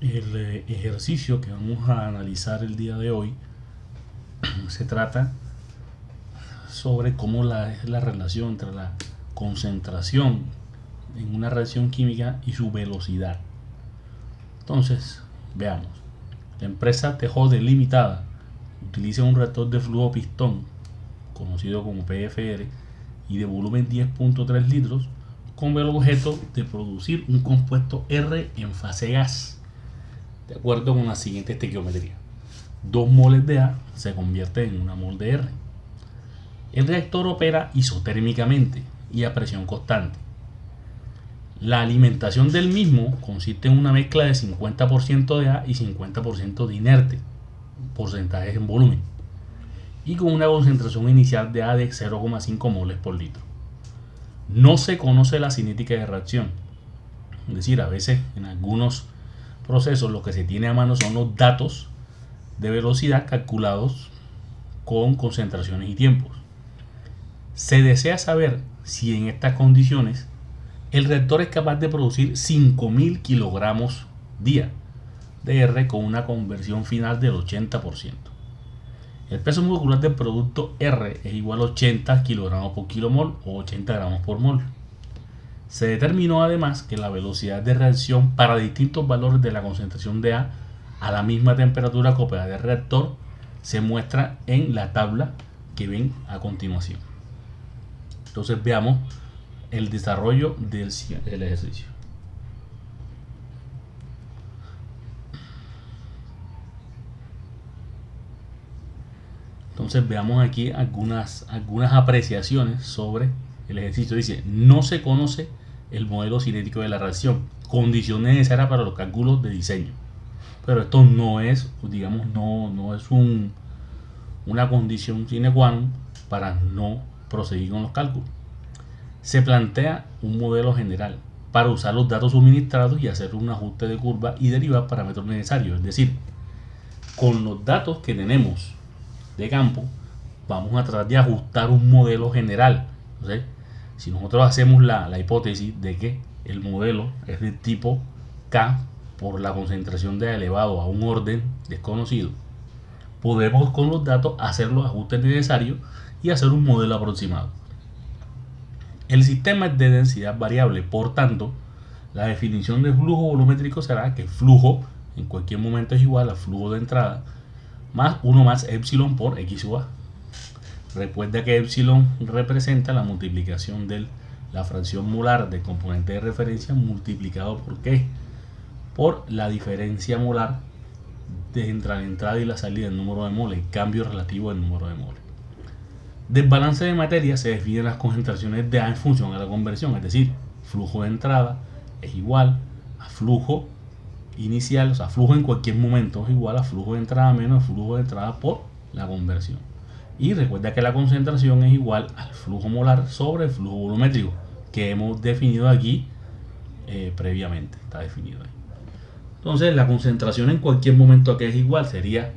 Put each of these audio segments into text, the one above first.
El ejercicio que vamos a analizar el día de hoy se trata sobre cómo es la relación entre la concentración en una reacción química y su velocidad. Entonces, veamos. La empresa TJ Limitada utiliza un reactor de flujo pistón, conocido como PFR, y de volumen 10.3 litros, con el objeto de producir un compuesto R en fase gas, de acuerdo con la siguiente estequiometría. 2 moles de A se convierte en 1 mol de R. El reactor opera isotérmicamente y a presión constante. La alimentación del mismo consiste en una mezcla de 50% de A y 50% de inerte, porcentajes en volumen, y con una concentración inicial de A de 0,5 moles por litro. No se conoce la cinética de reacción, es decir, a veces en algunos procesos lo que se tiene a mano son los datos de velocidad calculados con concentraciones y tiempos. Se desea saber si en estas condiciones el reactor es capaz de producir 5.000 kilogramos día de R con una conversión final del 80%. El peso molecular del producto R es igual a 80 kilogramos por kilomol o 80 gramos por mol. Se determinó además que la velocidad de reacción para distintos valores de la concentración de A a la misma temperatura que opera el reactor se muestra en la tabla que ven a continuación. Entonces veamos el desarrollo del ejercicio. Entonces veamos aquí algunas apreciaciones sobre el ejercicio. Dice, no se conoce el modelo cinético de la reacción, condición necesaria para los cálculos de diseño. Pero esto no es, digamos, no es una condición sine qua non para no proseguir con los cálculos. Se plantea un modelo general para usar los datos suministrados y hacer un ajuste de curva y derivar parámetros necesarios. Es decir, con los datos que tenemos de campo, vamos a tratar de ajustar un modelo general. Entonces, si nosotros hacemos la hipótesis de que el modelo es de tipo K por la concentración de A elevado a un orden desconocido, podemos con los datos hacer los ajustes necesarios y hacer un modelo aproximado. El sistema es de densidad variable, por tanto, la definición de flujo volumétrico será que el flujo en cualquier momento es igual al flujo de entrada más 1 más epsilon por x sub a. Recuerda que epsilon representa la multiplicación de la fracción molar del componente de referencia multiplicado por ¿qué? Por la diferencia molar entre la entrada y la salida del número de moles, el cambio relativo del número de moles. Del balance de materia se definen las concentraciones de A en función a la conversión, es decir, flujo de entrada es igual a flujo inicial, o sea, flujo en cualquier momento es igual a flujo de entrada menos flujo de entrada por la conversión. Y recuerda que la concentración es igual al flujo molar sobre el flujo volumétrico que hemos definido aquí previamente, está definido ahí. Entonces la concentración en cualquier momento que es igual sería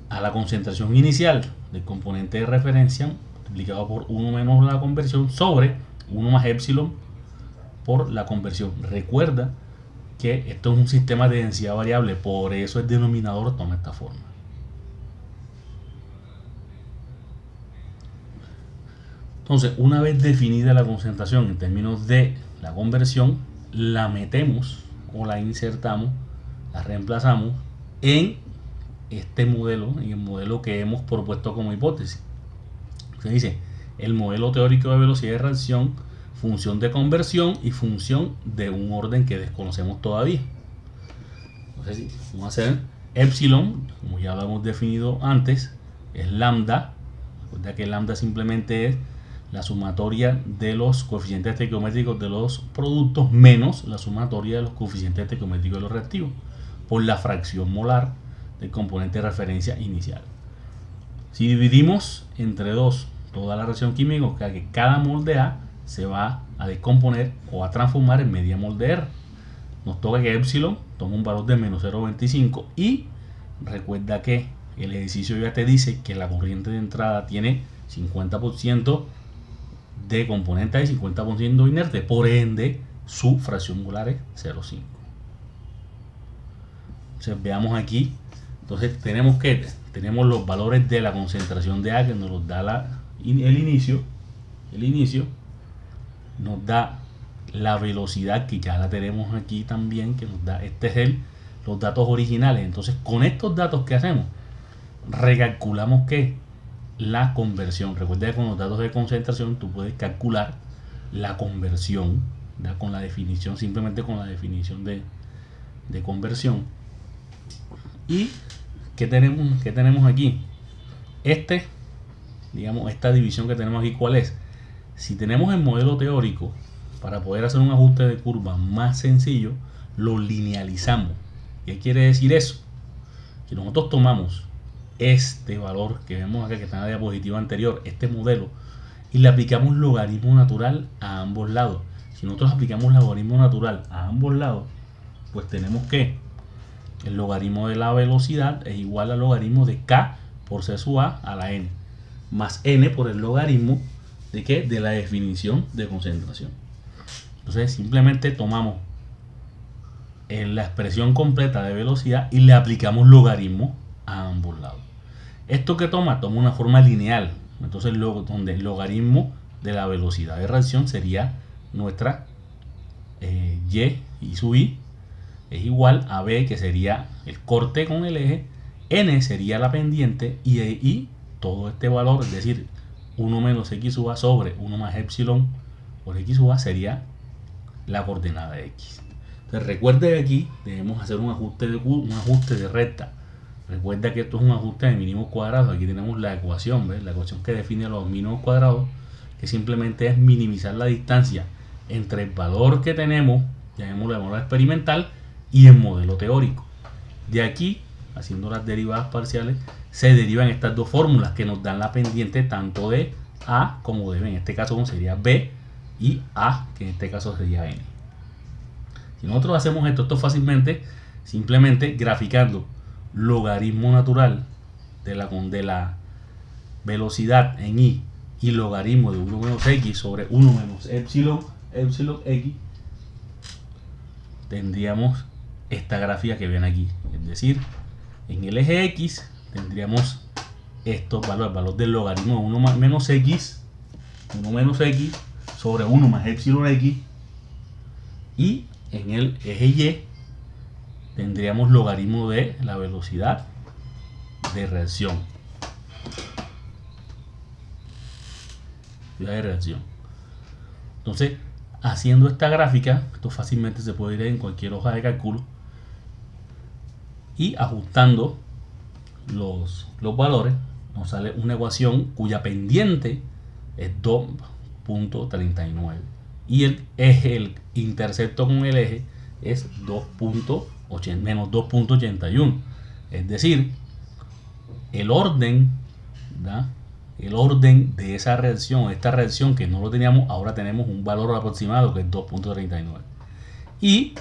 a la concentración inicial del componente de referencia multiplicado por 1 menos la conversión sobre 1 más epsilon por la conversión. Recuerda que esto es un sistema de densidad variable, por eso el denominador toma esta forma. Entonces, una vez definida la concentración en términos de la conversión, la metemos o la insertamos, la reemplazamos en este modelo, en el modelo que hemos propuesto como hipótesis. Se dice, el modelo teórico de velocidad de reacción, función de conversión y función de un orden que desconocemos todavía. Entonces, vamos a hacer epsilon, como ya lo hemos definido antes, es lambda. Recuerda que lambda simplemente es la sumatoria de los coeficientes estequiométricos de los productos menos la sumatoria de los coeficientes estequiométricos de los reactivos por la fracción molar del componente de referencia inicial. Si dividimos entre 2 toda la reacción química, o sea que cada mol de A se va a descomponer o a transformar en media mol de R. Nos toca que epsilon toma un valor de menos 0,25 y recuerda que el ejercicio ya te dice que la corriente de entrada tiene 50% de componente y 50% inerte, por ende su fracción molar es 0,5. Entonces veamos aquí. Entonces tenemos los valores de la concentración de A que nos los da el inicio. Nos da la velocidad que ya la tenemos aquí también, que nos da los datos originales. Entonces con estos datos que hacemos, recalculamos que la conversión. Recuerda que con los datos de concentración tú puedes calcular la conversión, ¿verdad? Con la definición, simplemente con la definición de conversión. Y ¿qué tenemos aquí? Digamos, esta división que tenemos aquí, ¿cuál es? Si tenemos el modelo teórico, para poder hacer un ajuste de curva más sencillo, lo linealizamos. ¿Qué quiere decir eso? Que nosotros tomamos este valor que vemos acá, que está en la diapositiva anterior, este modelo, y le aplicamos logaritmo natural a ambos lados. Si nosotros aplicamos logaritmo natural a ambos lados, pues tenemos que el logaritmo de la velocidad es igual al logaritmo de k por c sub a la n, más n por el logaritmo de ¿qué? De la definición de concentración. Entonces simplemente tomamos la expresión completa de velocidad y le aplicamos logaritmo a ambos lados. Esto que toma una forma lineal. Entonces donde el logaritmo de la velocidad de reacción sería nuestra y sub i es igual a b, que sería el corte con el eje, n sería la pendiente, y todo este valor, es decir, 1 menos x sub a sobre 1 más epsilon por x sub a sería la coordenada x. Entonces recuerde que aquí debemos hacer un ajuste de recta. Recuerda que esto es un ajuste de mínimos cuadrados. Aquí tenemos la ecuación, ¿ves? La ecuación que define los mínimos cuadrados, que simplemente es minimizar la distancia entre el valor que tenemos, llamémoslo de modelo experimental, y el modelo teórico. De aquí, haciendo las derivadas parciales, se derivan estas dos fórmulas que nos dan la pendiente tanto de A como de B. En este caso sería B, y A, que en este caso sería N. Si nosotros hacemos esto fácilmente, simplemente graficando logaritmo natural de la velocidad en I y logaritmo de 1 menos X sobre 1 menos epsilon X, tendríamos esta gráfica que ven aquí. Es decir, en el eje X tendríamos estos valores, el valor del logaritmo de 1 menos X sobre 1 más epsilon X, y en el eje Y tendríamos logaritmo de la velocidad de reacción. Entonces, haciendo esta gráfica, esto fácilmente se puede ir en cualquier hoja de cálculo, y ajustando los valores, nos sale una ecuación cuya pendiente es 2.39 y el intercepto con el eje es menos 2.81. Es decir, el orden, ¿verdad? El orden de esa reacción, esta reacción que no lo teníamos, ahora tenemos un valor aproximado que es 2.39. Y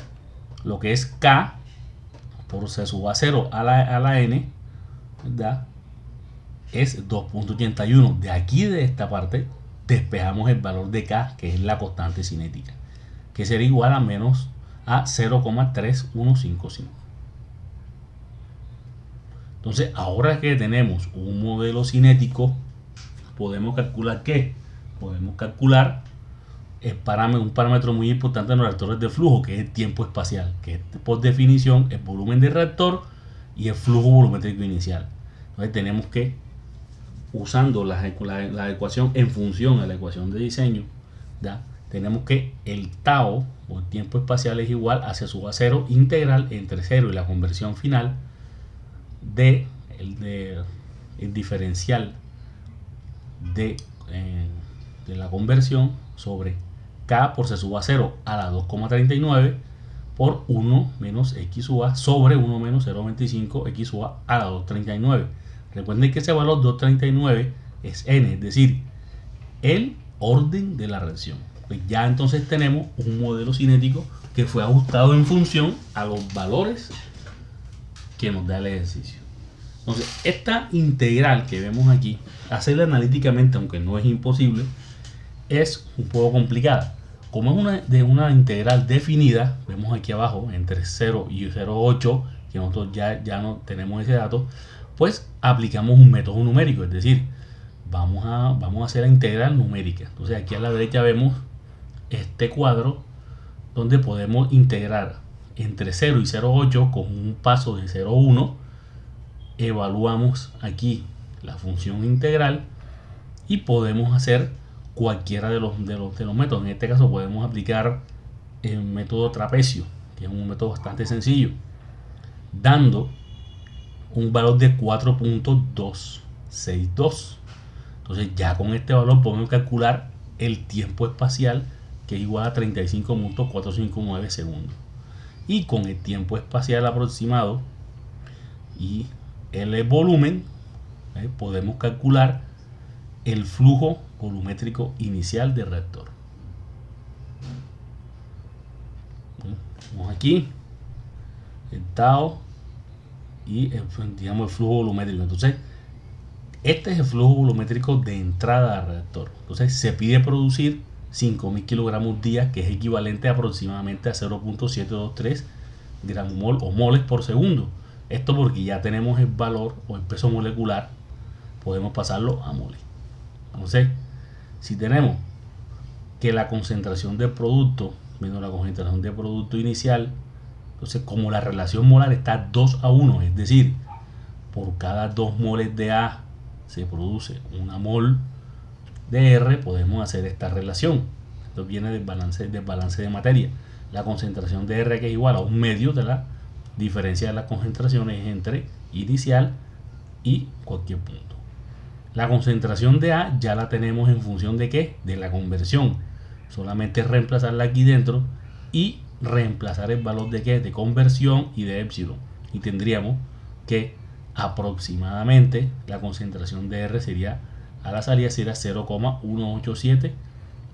lo que es K por C sub a 0 a la N, ¿verdad? Es 2.81. De aquí, de esta parte, despejamos el valor de K, que es la constante cinética, que sería igual a menos a 0,3155. Entonces, ahora que tenemos un modelo cinético, podemos calcular ¿qué? Podemos calcular un parámetro muy importante en los reactores de flujo, que es el tiempo espacial, que es por definición el volumen del reactor y el flujo volumétrico inicial. Entonces tenemos que, usando la ecuación en función a la ecuación de diseño, ¿ya? Tenemos que el tau, o el tiempo espacial, es igual a C sub a 0 integral entre 0 y la conversión final de el diferencial de la conversión sobre K por C sub a 0 a la 2,39 por 1 menos X sub a sobre 1 menos 0,25 X sub a la 2,39. Recuerden que ese valor 2,39 es N, es decir, el orden de la reacción. Pues ya entonces tenemos un modelo cinético que fue ajustado en función a los valores que nos da el ejercicio. Entonces, esta integral que vemos aquí, hacerla analíticamente, aunque no es imposible, es un poco complicada. Como es una integral definida, vemos aquí abajo entre 0 y 0,8, que nosotros ya no tenemos ese dato, pues aplicamos un método numérico, es decir, vamos a hacer la integral numérica. Entonces aquí a la derecha vemos este cuadro donde podemos integrar entre 0 y 0,8 con un paso de 0,1. Evaluamos aquí la función integral y podemos hacer cualquiera de los métodos. En este caso podemos aplicar el método trapecio, que es un método bastante sencillo, dando un valor de 4.262. Entonces ya con este valor podemos calcular el tiempo espacial, que es igual a 35.459 segundos. Y con el tiempo espacial aproximado y el volumen, podemos calcular el flujo volumétrico inicial del reactor. Vamos aquí, el tau y digamos el flujo volumétrico. Entonces este es el flujo volumétrico de entrada al reactor. Entonces se pide producir 5.000 kilogramos día, que es equivalente aproximadamente a 0.723 gramos mol o moles por segundo. Esto porque ya tenemos el valor o el peso molecular, podemos pasarlo a moles. Entonces, si tenemos que la concentración del producto menos la concentración de producto inicial, entonces como la relación molar está 2:1, es decir, por cada 2 moles de A se produce una mol de R, podemos hacer esta relación. Esto viene del balance de materia. La concentración de R, que es igual a un medio de la diferencia de las concentraciones entre inicial y cualquier punto. La concentración de A ya la tenemos en función de ¿qué? De la conversión. Solamente reemplazarla aquí dentro y reemplazar el valor de ¿qué? De conversión y de epsilon. Y tendríamos que aproximadamente la concentración de R sería a la salida será 0,187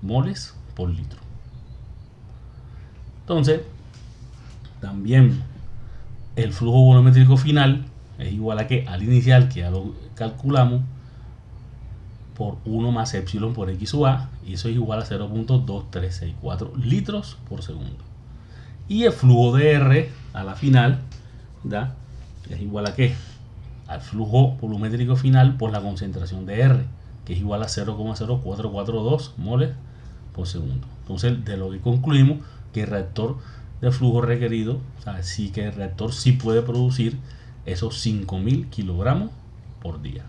moles por litro. Entonces, también el flujo volumétrico final es igual a que al inicial, que ya lo calculamos, por 1 más epsilon por x sub a, y eso es igual a 0.2364 litros por segundo. Y el flujo de R a la final ¿da? Es igual a ¿qué? Al flujo volumétrico final por la concentración de R, que es igual a 0,0442 moles por segundo. Entonces, de lo que concluimos que el reactor de flujo requerido, o sea, sí que el reactor sí puede producir esos 5.000 kilogramos por día.